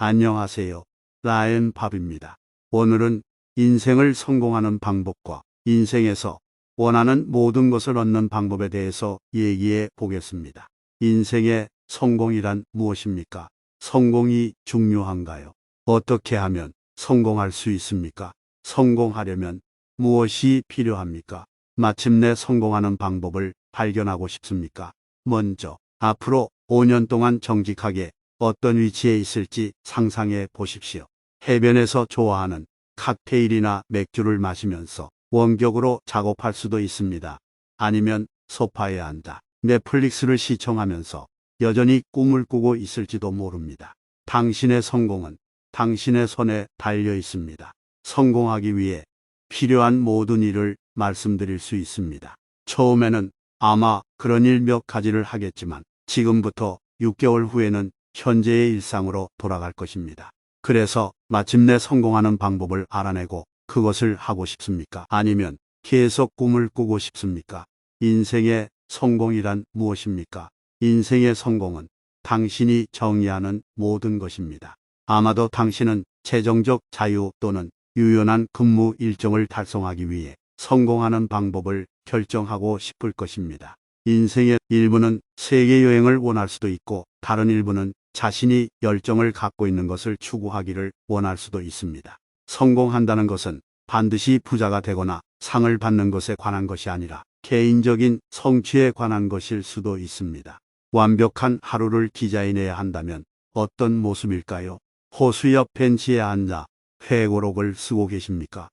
안녕하세요. 라이언 팝입니다. 오늘은 인생을 성공하는 방법과 인생에서 원하는 모든 것을 얻는 방법에 대해서 얘기해 보겠습니다. 인생의 성공이란 무엇입니까? 성공이 중요한가요? 어떻게 하면 성공할 수 있습니까? 성공하려면 무엇이 필요합니까? 마침내 성공하는 방법을 발견하고 싶습니까? 먼저 앞으로 5년 동안 정직하게 어떤 위치에 있을지 상상해 보십시오. 해변에서 좋아하는 칵테일이나 맥주를 마시면서 원격으로 작업할 수도 있습니다. 아니면 소파에 앉아 넷플릭스를 시청하면서 여전히 꿈을 꾸고 있을지도 모릅니다. 당신의 성공은 당신의 손에 달려 있습니다. 성공하기 위해 필요한 모든 일을 말씀드릴 수 있습니다. 처음에는 아마 그런 일 몇 가지를 하겠지만 지금부터 6개월 후에는 현재의 일상으로 돌아갈 것입니다. 그래서 마침내 성공하는 방법을 알아내고 그것을 하고 싶습니까? 아니면 계속 꿈을 꾸고 싶습니까? 인생의 성공이란 무엇입니까? 인생의 성공은 당신이 정의하는 모든 것입니다. 아마도 당신은 재정적 자유 또는 유연한 근무 일정을 달성하기 위해 성공하는 방법을 결정하고 싶을 것입니다. 인생의 일부는 세계 여행을 원할 수도 있고 다른 일부는 자신이 열정을 갖고 있는 것을 추구하기를 원할 수도 있습니다. 성공한다는 것은 반드시 부자가 되거나 상을 받는 것에 관한 것이 아니라 개인적인 성취에 관한 것일 수도 있습니다. 완벽한 하루를 디자인해야 한다면 어떤 모습일까요? 호수 옆 벤치에 앉아 회고록을 쓰고 계십니까?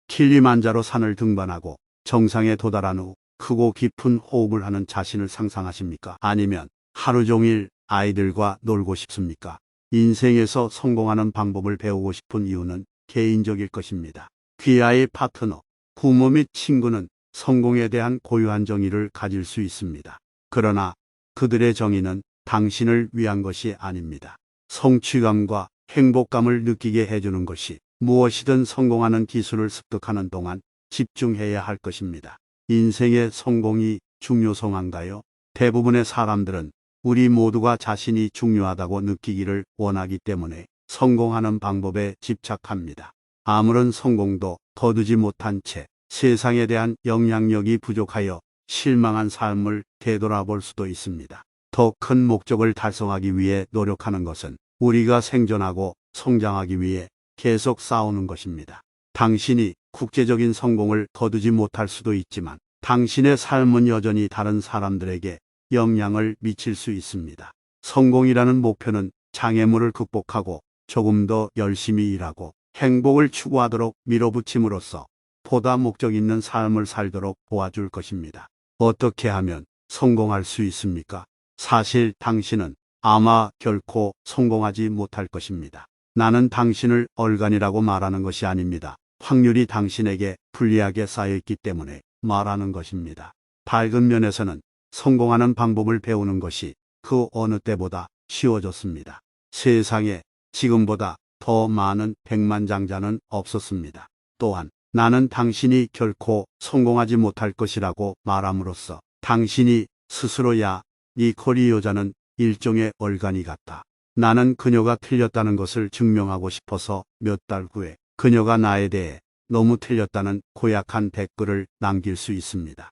킬리만자로 산을 등반하고 정상에 도달한 후 크고 깊은 호흡을 하는 자신을 상상하십니까? 아니면 하루 종일 아이들과 놀고 싶습니까? 인생에서 성공하는 방법을 배우고 싶은 이유는 개인적일 것입니다. 귀하의 파트너, 부모 및 친구는 성공에 대한 고유한 정의를 가질 수 있습니다. 그러나 그들의 정의는 당신을 위한 것이 아닙니다. 성취감과 행복감을 느끼게 해주는 것이 무엇이든 성공하는 기술을 습득하는 동안 집중해야 할 것입니다. 인생의 성공이 중요성한가요? 대부분의 사람들은 우리 모두가 자신이 중요하다고 느끼기를 원하기 때문에 성공하는 방법에 집착합니다. 아무런 성공도 거두지 못한 채 세상에 대한 영향력이 부족하여 실망한 삶을 되돌아볼 수도 있습니다. 더 큰 목적을 달성하기 위해 노력하는 것은 우리가 생존하고 성장하기 위해 계속 싸우는 것입니다. 당신이 국제적인 성공을 거두지 못할 수도 있지만 당신의 삶은 여전히 다른 사람들에게 영향을 미칠 수 있습니다. 성공이라는 목표는 장애물을 극복하고 조금 더 열심히 일하고 행복을 추구하도록 밀어붙임으로써 보다 목적 있는 삶을 살도록 도와줄 것입니다. 어떻게 하면 성공할 수 있습니까? 사실 당신은 아마 결코 성공하지 못할 것입니다. 나는 당신을 얼간이라고 말하는 것이 아닙니다. 확률이 당신에게 불리하게 쌓여있기 때문에 말하는 것입니다. 밝은 면에서는 성공하는 방법을 배우는 것이 그 어느 때보다 쉬워졌습니다. 세상에 지금보다 더 많은 백만장자는 없었습니다. 또한 나는 당신이 결코 성공하지 못할 것이라고 말함으로써 당신이 스스로 야, 니콜이 여자는 일종의 얼간이 같다. 나는 그녀가 틀렸다는 것을 증명하고 싶어서 몇 달 후에 그녀가 나에 대해 너무 틀렸다는 고약한 댓글을 남길 수 있습니다.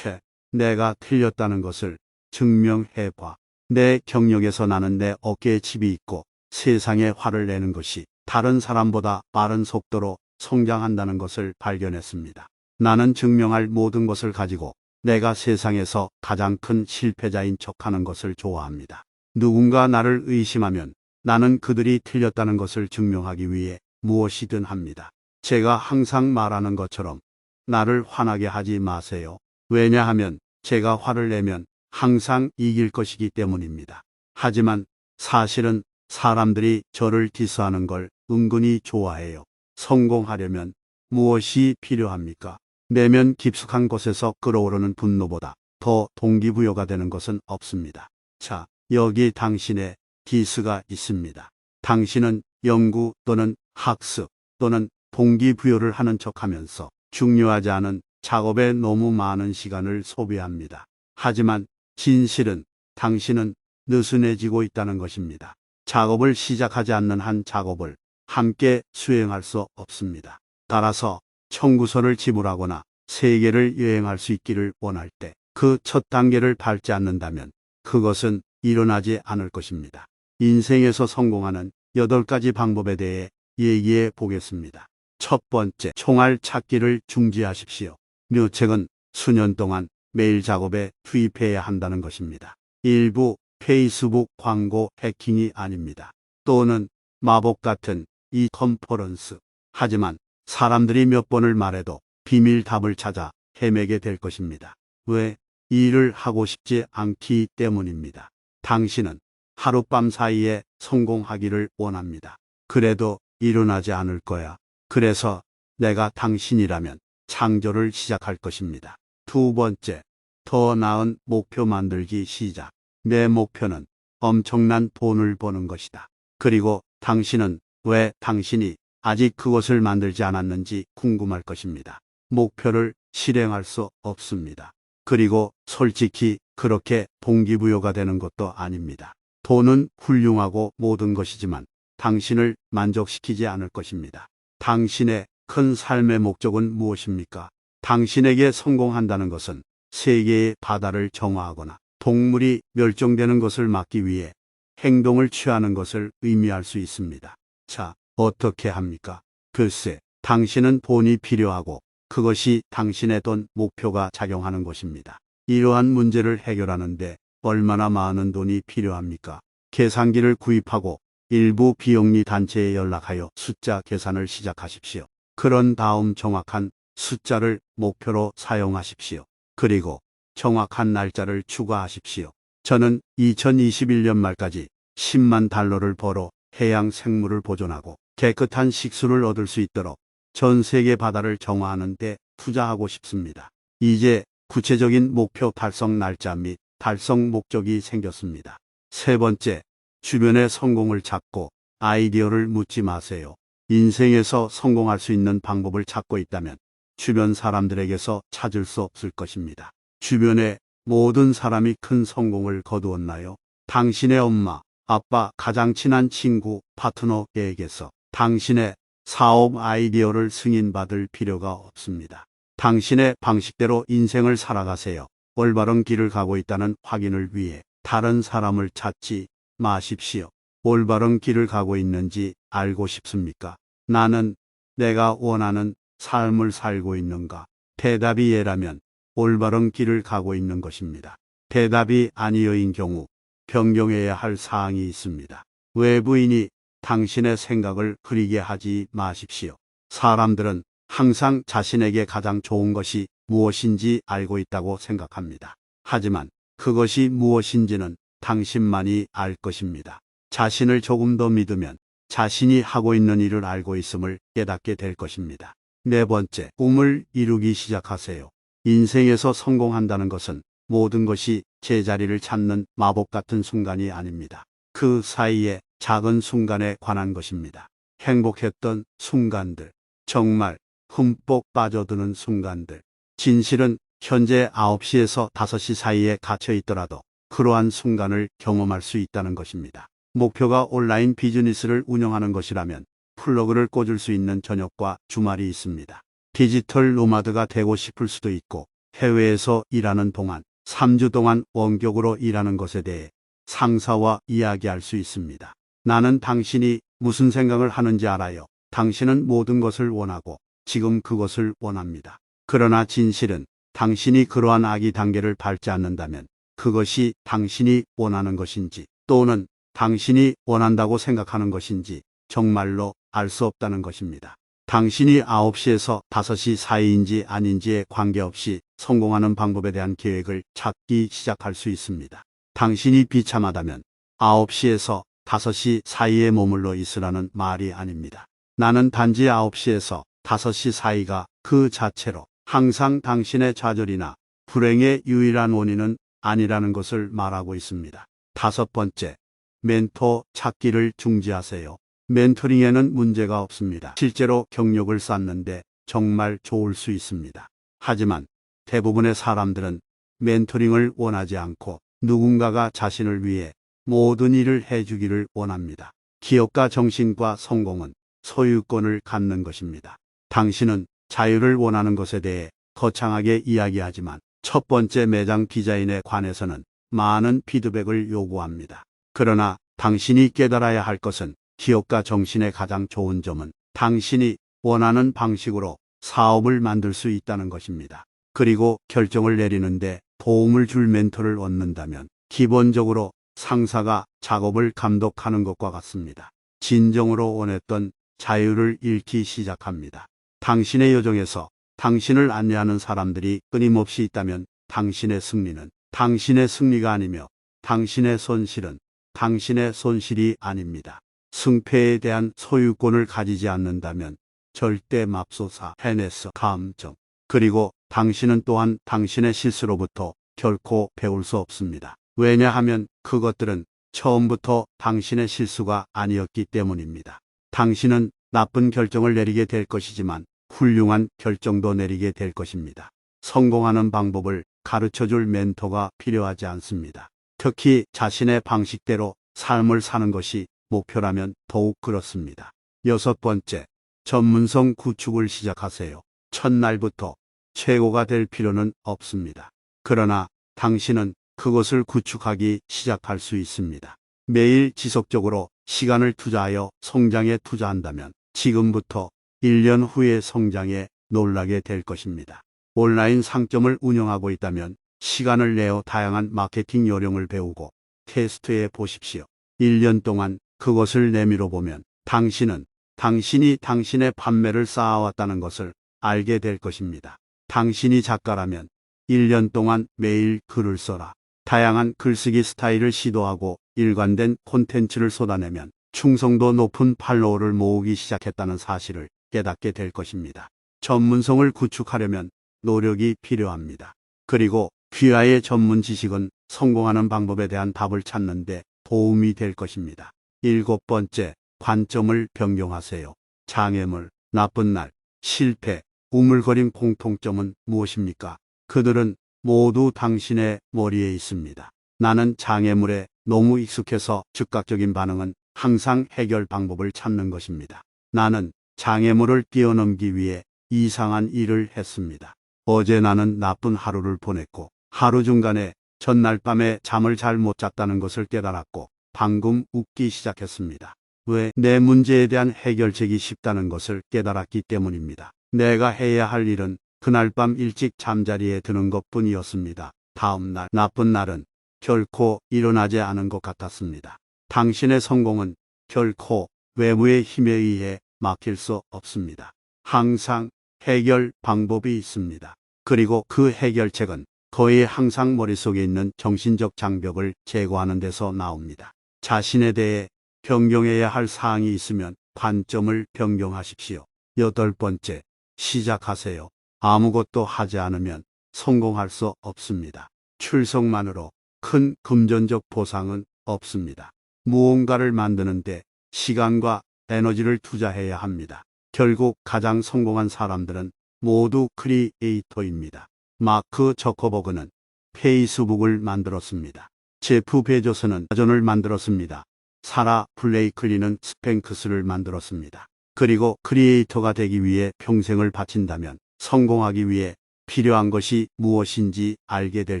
내가 틀렸다는 것을 증명해봐. 내 경력에서 나는 내 어깨에 칩이 있고 세상에 화를 내는 것이 다른 사람보다 빠른 속도로 성장한다는 것을 발견했습니다. 나는 증명할 모든 것을 가지고 내가 세상에서 가장 큰 실패자인 척하는 것을 좋아합니다. 누군가 나를 의심하면 나는 그들이 틀렸다는 것을 증명하기 위해 무엇이든 합니다. 제가 항상 말하는 것처럼 나를 화나게 하지 마세요. 왜냐하면 제가 화를 내면 항상 이길 것이기 때문입니다. 하지만 사실은 사람들이 저를 디스하는 걸 은근히 좋아해요. 성공하려면 무엇이 필요합니까? 내면 깊숙한 곳에서 끓어오르는 분노보다 더 동기부여가 되는 것은 없습니다. 자, 여기 당신의 디스가 있습니다. 당신은 연구 또는 학습 또는 동기부여를 하는 척하면서 중요하지 않은 작업에 너무 많은 시간을 소비합니다. 하지만 진실은 당신은 느슨해지고 있다는 것입니다. 작업을 시작하지 않는 한 작업을 함께 수행할 수 없습니다. 따라서 청구서를 지불하거나 세계를 여행할 수 있기를 원할 때 그 첫 단계를 밟지 않는다면 그것은 일어나지 않을 것입니다. 인생에서 성공하는 8가지 방법에 대해 얘기해 보겠습니다. 첫 번째, 총알 찾기를 중지하십시오. 묘책은 수년 동안 매일 작업에 투입해야 한다는 것입니다. 일부 페이스북 광고 해킹이 아닙니다. 또는 마법 같은 이 컨퍼런스. 하지만 사람들이 몇 번을 말해도 비밀 답을 찾아 헤매게 될 것입니다. 왜? 일을 하고 싶지 않기 때문입니다. 당신은 하룻밤 사이에 성공하기를 원합니다. 그래도 일어나지 않을 거야. 그래서 내가 당신이라면 창조를 시작할 것입니다. 두 번째, 더 나은 목표 만들기 시작. 내 목표는 엄청난 돈을 버는 것이다. 그리고 당신은 왜 당신이 아직 그것을 만들지 않았는지 궁금할 것입니다. 목표를 실행할 수 없습니다. 그리고 솔직히 그렇게 동기부여가 되는 것도 아닙니다. 돈은 훌륭하고 모든 것이지만 당신을 만족시키지 않을 것입니다. 당신의 큰 삶의 목적은 무엇입니까? 당신에게 성공한다는 것은 세계의 바다를 정화하거나 동물이 멸종되는 것을 막기 위해 행동을 취하는 것을 의미할 수 있습니다. 자, 어떻게 합니까? 글쎄, 당신은 돈이 필요하고 그것이 당신의 돈 목표가 작용하는 것입니다. 이러한 문제를 해결하는데 얼마나 많은 돈이 필요합니까? 계산기를 구입하고 일부 비영리 단체에 연락하여 숫자 계산을 시작하십시오. 그런 다음 정확한 숫자를 목표로 사용하십시오. 그리고 정확한 날짜를 추가하십시오. 저는 2021년 말까지 10만 달러를 벌어 해양 생물을 보존하고 깨끗한 식수를 얻을 수 있도록 전 세계 바다를 정화하는 데 투자하고 싶습니다. 이제 구체적인 목표 달성 날짜 및 달성 목적이 생겼습니다. 세 번째, 주변의 성공을 찾고 아이디어를 묻지 마세요. 인생에서 성공할 수 있는 방법을 찾고 있다면 주변 사람들에게서 찾을 수 없을 것입니다. 주변의 모든 사람이 큰 성공을 거두었나요? 당신의 엄마, 아빠, 가장 친한 친구, 파트너에게서 당신의 사업 아이디어를 승인받을 필요가 없습니다. 당신의 방식대로 인생을 살아가세요. 올바른 길을 가고 있다는 확인을 위해 다른 사람을 찾지 마십시오. 올바른 길을 가고 있는지 알고 싶습니까? 나는 내가 원하는 삶을 살고 있는가? 대답이 예라면 올바른 길을 가고 있는 것입니다. 대답이 아니어인 경우 변경해야 할 사항이 있습니다. 외부인이 당신의 생각을 흐리게 하지 마십시오. 사람들은 항상 자신에게 가장 좋은 것이 무엇인지 알고 있다고 생각합니다. 하지만 그것이 무엇인지는 당신만이 알 것입니다. 자신을 조금 더 믿으면 자신이 하고 있는 일을 알고 있음을 깨닫게 될 것입니다. 네 번째, 꿈을 이루기 시작하세요. 인생에서 성공한다는 것은 모든 것이 제자리를 찾는 마법 같은 순간이 아닙니다. 그 사이에 작은 순간에 관한 것입니다. 행복했던 순간들, 정말 흠뻑 빠져드는 순간들. 진실은 현재 9시에서 5시 사이에 갇혀 있더라도 그러한 순간을 경험할 수 있다는 것입니다. 목표가 온라인 비즈니스를 운영하는 것이라면 플러그를 꽂을 수 있는 저녁과 주말이 있습니다. 디지털 노마드가 되고 싶을 수도 있고 해외에서 일하는 동안 3주 동안 원격으로 일하는 것에 대해 상사와 이야기할 수 있습니다. 나는 당신이 무슨 생각을 하는지 알아요. 당신은 모든 것을 원하고 지금 그것을 원합니다. 그러나 진실은 당신이 그러한 아기 단계를 밟지 않는다면 그것이 당신이 원하는 것인지 또는 당신이 원한다고 생각하는 것인지 정말로 알 수 없다는 것입니다. 당신이 9시에서 5시 사이인지 아닌지에 관계없이 성공하는 방법에 대한 계획을 찾기 시작할 수 있습니다. 당신이 비참하다면 9시에서 5시 사이에 머물러 있으라는 말이 아닙니다. 나는 단지 9시에서 5시 사이가 그 자체로 항상 당신의 좌절이나 불행의 유일한 원인은 아니라는 것을 말하고 있습니다. 다섯 번째, 멘토 찾기를 중지하세요. 멘토링에는 문제가 없습니다. 실제로 경력을 쌓는데 정말 좋을 수 있습니다. 하지만 대부분의 사람들은 멘토링을 원하지 않고 누군가가 자신을 위해 모든 일을 해주기를 원합니다. 기업가 정신과 성공은 소유권을 갖는 것입니다. 당신은 자유를 원하는 것에 대해 거창하게 이야기하지만 첫 번째 매장 디자인에 관해서는 많은 피드백을 요구합니다. 그러나 당신이 깨달아야 할 것은 기업가 정신의 가장 좋은 점은 당신이 원하는 방식으로 사업을 만들 수 있다는 것입니다. 그리고 결정을 내리는데 도움을 줄 멘토를 얻는다면 기본적으로 상사가 작업을 감독하는 것과 같습니다. 진정으로 원했던 자유를 잃기 시작합니다. 당신의 여정에서 당신을 안내하는 사람들이 끊임없이 있다면 당신의 승리는 당신의 승리가 아니며 당신의 손실은 당신의 손실이 아닙니다. 승패에 대한 소유권을 가지지 않는다면 절대 맙소사 해냈어 감정. 그리고 당신은 또한 당신의 실수로부터 결코 배울 수 없습니다. 왜냐하면 그것들은 처음부터 당신의 실수가 아니었기 때문입니다. 당신은 나쁜 결정을 내리게 될 것이지만 훌륭한 결정도 내리게 될 것입니다. 성공하는 방법을 가르쳐줄 멘토가 필요하지 않습니다. 특히 자신의 방식대로 삶을 사는 것이 목표라면 더욱 그렇습니다. 여섯 번째, 전문성 구축을 시작하세요. 첫날부터 최고가 될 필요는 없습니다. 그러나 당신은 그것을 구축하기 시작할 수 있습니다. 매일 지속적으로 시간을 투자하여 성장에 투자한다면 지금부터 1년 후의 성장에 놀라게 될 것입니다. 온라인 상점을 운영하고 있다면 시간을 내어 다양한 마케팅 요령을 배우고 테스트해 보십시오. 1년 동안 그것을 내밀어 보면 당신이 당신의 판매를 쌓아왔다는 것을 알게 될 것입니다. 당신이 작가라면 1년 동안 매일 글을 써라. 다양한 글쓰기 스타일을 시도하고 일관된 콘텐츠를 쏟아내면 충성도 높은 팔로워를 모으기 시작했다는 사실을 깨닫게 될 것입니다. 전문성을 구축하려면 노력이 필요합니다. 그리고 귀하의 전문 지식은 성공하는 방법에 대한 답을 찾는 데 도움이 될 것입니다. 일곱 번째, 관점을 변경하세요. 장애물, 나쁜 날, 실패, 우물거림 공통점은 무엇입니까? 그들은 모두 당신의 머리에 있습니다. 나는 장애물에 너무 익숙해서 즉각적인 반응은 항상 해결 방법을 찾는 것입니다. 나는 장애물을 뛰어넘기 위해 이상한 일을 했습니다. 어제 나는 나쁜 하루를 보냈고 하루 중간에 전날 밤에 잠을 잘 못 잤다는 것을 깨달았고 방금 웃기 시작했습니다. 왜? 내 문제에 대한 해결책이 쉽다는 것을 깨달았기 때문입니다. 내가 해야 할 일은 그날 밤 일찍 잠자리에 드는 것뿐이었습니다. 다음 날, 나쁜 날은 결코 일어나지 않은 것 같았습니다. 당신의 성공은 결코 외부의 힘에 의해 막힐 수 없습니다. 항상 해결 방법이 있습니다. 그리고 그 해결책은 거의 항상 머릿속에 있는 정신적 장벽을 제거하는 데서 나옵니다. 자신에 대해 변경해야 할 사항이 있으면 관점을 변경하십시오. 여덟 번째, 시작하세요. 아무것도 하지 않으면 성공할 수 없습니다. 출석만으로 큰 금전적 보상은 없습니다. 무언가를 만드는데 시간과 에너지를 투자해야 합니다. 결국 가장 성공한 사람들은 모두 크리에이터입니다. 마크 저커버그는 페이스북을 만들었습니다. 제프 베조스는 아마존을 만들었습니다. 사라 블레이클리는 스팽크스를 만들었습니다. 그리고 크리에이터가 되기 위해 평생을 바친다면 성공하기 위해 필요한 것이 무엇인지 알게 될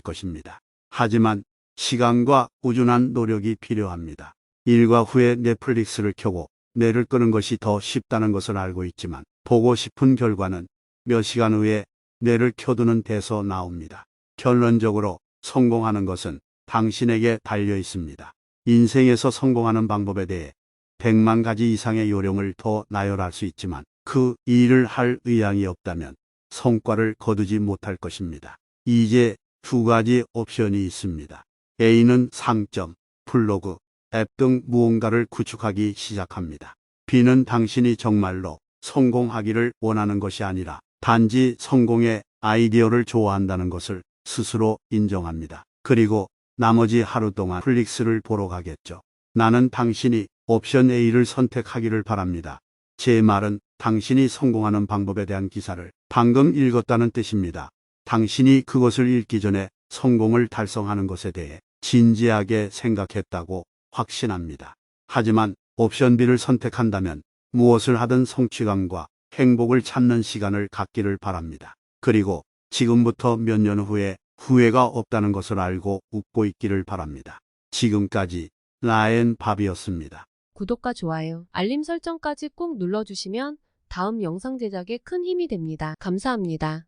것입니다. 하지만 시간과 꾸준한 노력이 필요합니다. 일과 후에 넷플릭스를 켜고 뇌를 끄는 것이 더 쉽다는 것을 알고 있지만 보고 싶은 결과는 몇 시간 후에 뇌를 켜두는 데서 나옵니다. 결론적으로 성공하는 것은 당신에게 달려 있습니다. 인생에서 성공하는 방법에 대해 100만 가지 이상의 요령을 더 나열할 수 있지만 그 일을 할 의향이 없다면 성과를 거두지 못할 것입니다. 이제 두 가지 옵션이 있습니다. A는 상점, 블로그, 앱 등 무언가를 구축하기 시작합니다. B는 당신이 정말로 성공하기를 원하는 것이 아니라 단지 성공의 아이디어를 좋아한다는 것을 스스로 인정합니다. 그리고 나머지 하루 동안 넷플릭스를 보러 가겠죠. 나는 당신이 옵션 A를 선택하기를 바랍니다. 제 말은 당신이 성공하는 방법에 대한 기사를 방금 읽었다는 뜻입니다. 당신이 그것을 읽기 전에 성공을 달성하는 것에 대해 진지하게 생각했다고 확신합니다. 하지만 옵션 B를 선택한다면 무엇을 하든 성취감과 행복을 찾는 시간을 갖기를 바랍니다. 그리고 지금부터 몇 년 후에 후회가 없다는 것을 알고 웃고 있기를 바랍니다. 지금까지 라앤밥이었습니다. 구독과 좋아요, 알림 설정까지 꼭 눌러주시면 다음 영상 제작에 큰 힘이 됩니다. 감사합니다.